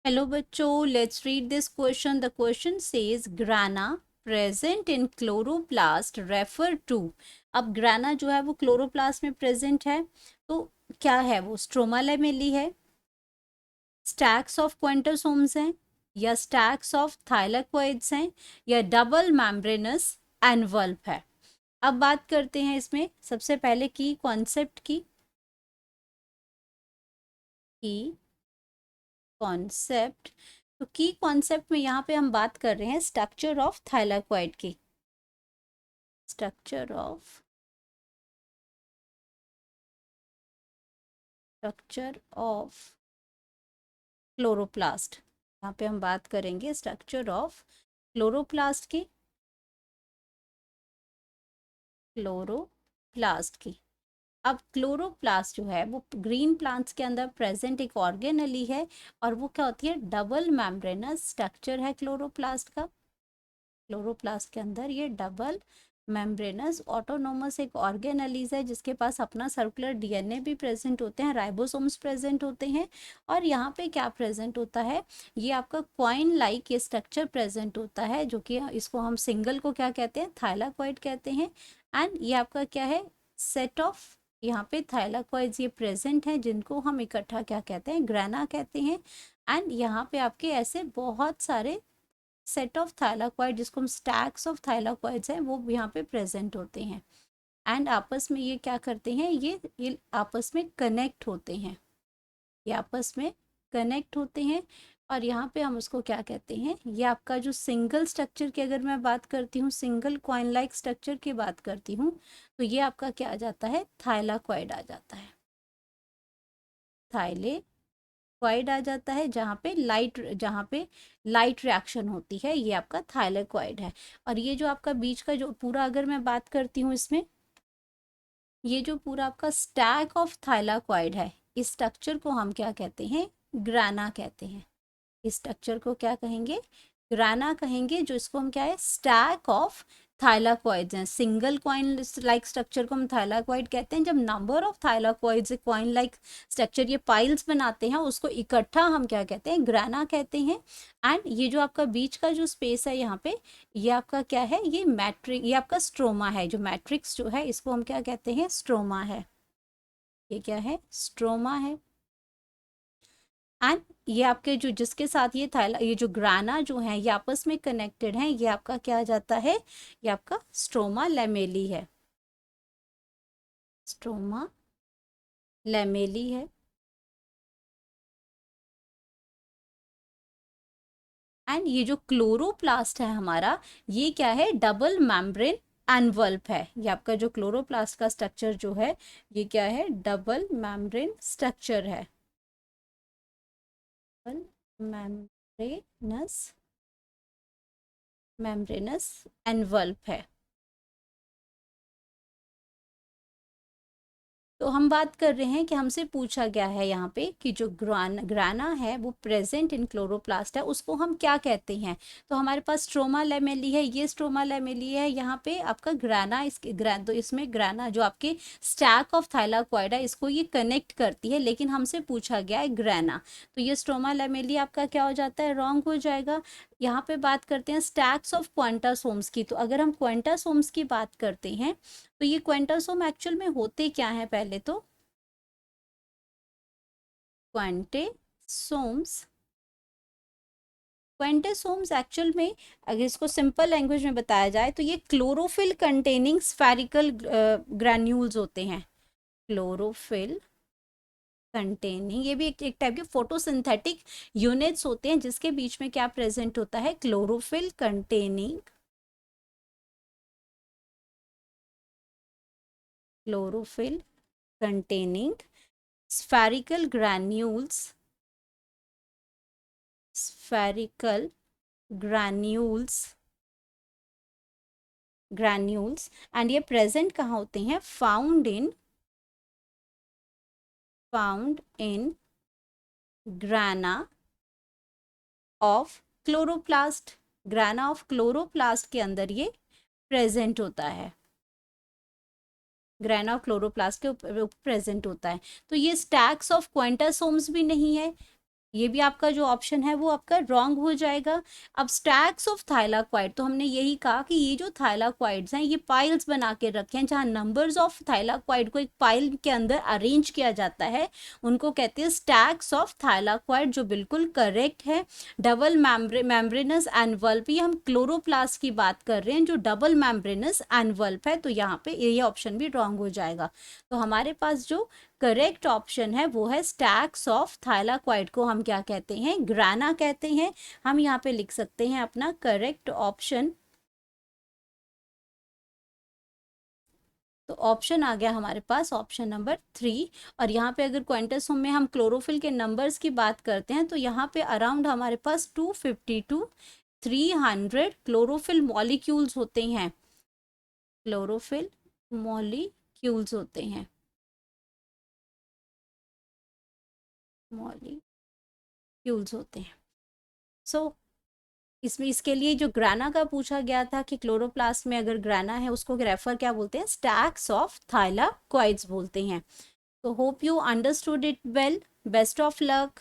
Hello बच्चों, let's read this question. The question says grana present in chloroplast refer to. अब grana जो है वो क्लोरोप्लास्ट में प्रेजेंट है, तो क्या है वो? स्ट्रोमा लैमेली है, स्टैक्स ऑफ क्वेंटोसोम्स हैं, या स्टैक्स ऑफ थाइलाकोइड्स हैं, या डबल मेम्ब्रेनस एनवल्प है. अब बात करते हैं इसमें सबसे पहले की कॉन्सेप्ट की. कॉन्सेप्ट, तो की कॉन्सेप्ट में यहाँ पे हम बात कर रहे हैं स्ट्रक्चर ऑफ थाइलाकोइड की. Structure of chloroplast. यहाँ पे हम बात करेंगे स्ट्रक्चर ऑफ क्लोरोप्लास्ट की. क्लोरोप्लास्ट की. अब क्लोरोप्लास्ट जो है वो ग्रीन प्लांट्स के अंदर प्रेजेंट एक ऑर्गेनेली है, और वो क्या होती है? डबल मेम्ब्रेनस स्ट्रक्चर है क्लोरोप्लास्ट का. क्लोरोप्लास्ट के अंदर ये डबल मेम्ब्रेनस ऑटोनोमस एक ऑर्गेनेलीज है, जिसके पास अपना सर्कुलर डीएनए भी प्रेजेंट होते हैं, राइबोसोम्स प्रेजेंट होते हैं. और यहाँ पे क्या प्रेजेंट होता है? ये आपका कॉइन लाइक ये स्ट्रक्चर प्रेजेंट होता है, जो कि इसको हम सिंगल को क्या कहते हैं? थाइलाकोइड कहते हैं. एंड ये आपका क्या है? सेट ऑफ यहाँ पे थाइलाकोइड्स ये प्रेजेंट हैं, जिनको हम इकट्ठा क्या कहते हैं? ग्राना कहते हैं. एंड यहाँ पे आपके ऐसे बहुत सारे सेट ऑफ थाइलाकोइड, जिसको हम स्टैक्स ऑफ थाइलाकोइड्स हैं, वो यहाँ पे प्रेजेंट होते हैं. एंड आपस में ये क्या करते हैं? ये आपस में कनेक्ट होते हैं. ये आपस में कनेक्ट होते हैं. और यहाँ पे हम उसको क्या कहते हैं? ये आपका जो सिंगल स्ट्रक्चर की अगर मैं बात करती हूँ, सिंगल कॉइन लाइक स्ट्रक्चर की बात करती हूँ, तो ये आपका क्या आ जाता है? थाइलाकोइड आ जाता है. थाइले क्वाइड आ जाता है, जहाँ पे लाइट रिएक्शन होती है, ये आपका थाइलेक्वाइड है. और ये जो आपका बीच का जो पूरा अगर मैं बात करती हूँ इसमें, ये जो पूरा आपका स्टैक ऑफ थाइलाक्वाइड है, इस स्ट्रक्चर को हम क्या कहते हैं? ग्राना कहते हैं. इस स्ट्रक्चर को क्या कहेंगे? ग्राना कहेंगे. जो इसको हम क्या है? स्टैक ऑफ थाइलाकोइड्स हैं. सिंगल कॉइन लाइक स्ट्रक्चर को हम थाइलाकोइड कहते हैं. जब number of thylakoids coin like structure ये पाइल्स बनाते हैं, उसको इकट्ठा हम क्या कहते हैं? ग्राना कहते हैं. एंड ये जो आपका बीच का जो स्पेस है यहाँ पे, ये आपका क्या है? ये मैट्रिक, ये आपका स्ट्रोमा है. जो मैट्रिक्स जो है, इसको हम क्या कहते हैं? स्ट्रोमा है. ये क्या है? स्ट्रोमा है. एंड ये आपके जो जिसके साथ ये जो ग्राना जो है, ये आपस में कनेक्टेड हैं, ये आपका क्या आ जाता है? ये आपका स्ट्रोमा लैमेली है. स्ट्रोमा लैमेली है. एंड ये जो क्लोरोप्लास्ट है हमारा, ये क्या है? डबल मेम्ब्रेन एनवल्प है. ये आपका जो क्लोरोप्लास्ट का स्ट्रक्चर जो है, ये क्या है? डबल मेम्ब्रेन स्ट्रक्चर है. डबल मेम्ब्रेनस मेम्ब्रेनस एनवल्प है. तो हम बात कर रहे हैं कि हमसे पूछा गया है यहाँ पे कि जो ग्राना है वो प्रेजेंट इन क्लोरोप्लास्ट है, उसको हम क्या कहते हैं? तो हमारे पास स्ट्रोमा लैमेली है. ये स्ट्रोमा लैमेली है. यहाँ पे आपका ग्राना, तो इसमें ग्राना जो आपके स्टैक ऑफ थाइलाकोइड है, इसको ये कनेक्ट करती है, लेकिन हमसे पूछा गया है ग्राना. तो ये स्ट्रोमा लैमेली आपका क्या हो जाता है? रॉन्ग हो जाएगा. यहाँ पे बात करते हैं स्टैक्स ऑफ क्वांटासोम्स की. तो अगर हम क्वांटासोम्स की बात करते हैं, तो ये क्वांटासोम एक्चुअल में होते क्या हैं? पहले तो क्वांटेसोम्स क्वांटेसोम्स एक्चुअल में, अगर इसको सिंपल लैंग्वेज में बताया जाए, तो ये क्लोरोफिल कंटेनिंग स्फेरिकल ग्रैन्यूल्स होते हैं. क्लोरोफिल कंटेनिंग, ये भी एक टाइप के फोटोसिंथेटिक यूनिट्स होते हैं, जिसके बीच में क्या प्रेजेंट होता है? Chlorophyll containing chlorophyll containing spherical granules spherical granules granules. And ये प्रेजेंट कहाँ होते हैं? Found in ग्राना of chloroplast. ग्राना of chloroplast के अंदर ये प्रेजेंट होता है. ग्राना ऑफ क्लोरोप्लास्ट के ऊपर प्रेजेंट होता है. तो ये स्टैक्स ऑफ क्वांटासोम्स भी नहीं है, ये भी आपका जो ऑप्शन है वो आपका रॉन्ग हो जाएगा। अब स्टैक्स ऑफ थाइलाक्वाइड, तो हमने यही कहा कि ये जो थाइलाक्वाइड्स हैं ये पाइल्स बना के रखे हैं, जहाँ नंबर्स ऑफ थाइलाक्वाइड को एक पाइल के अंदर अरेंज किया जाता है, उनको कहते हैं स्टैक्स ऑफ थाइलाक्वाइड, जो बिल्कुल करेक्ट है। डबल मैम्ब्रेनस एनवल्प, ये हम क्लोरोप्लास्ट की बात कर रहे हैं जो डबल मैम्ब्रेनस एनवल्प है, तो यहाँ पे ये ऑप्शन भी रॉन्ग हो जाएगा। तो हमारे पास जो करेक्ट ऑप्शन है वो है स्टैक्स ऑफ थाइलाक्वाइड, को हम क्या कहते हैं, ग्राना कहते हैं। हम यहाँ पे लिख सकते हैं अपना करेक्ट ऑप्शन। तो ऑप्शन आ गया हमारे पास ऑप्शन नंबर 3। और यहाँ पे अगर क्वेंटसोम में हम क्लोरोफिल के नंबर्स की बात करते हैं तो यहाँ पे अराउंड हमारे पास 250 टू 300 क्लोरोफिल मॉलिक्यूल्स होते हैं, क्लोरोफिल मॉलिक्यूल्स होते हैं, मॉलिक्यूल्स होते हैं। सो इसमें इसके लिए जो ग्राना का पूछा गया था कि क्लोरोप्लास्ट में अगर ग्राना है उसको रेफर क्या बोलते हैं, स्टैक्स ऑफ थाइलाक्वाइड्स बोलते हैं। तो hope you understood it well, best of luck.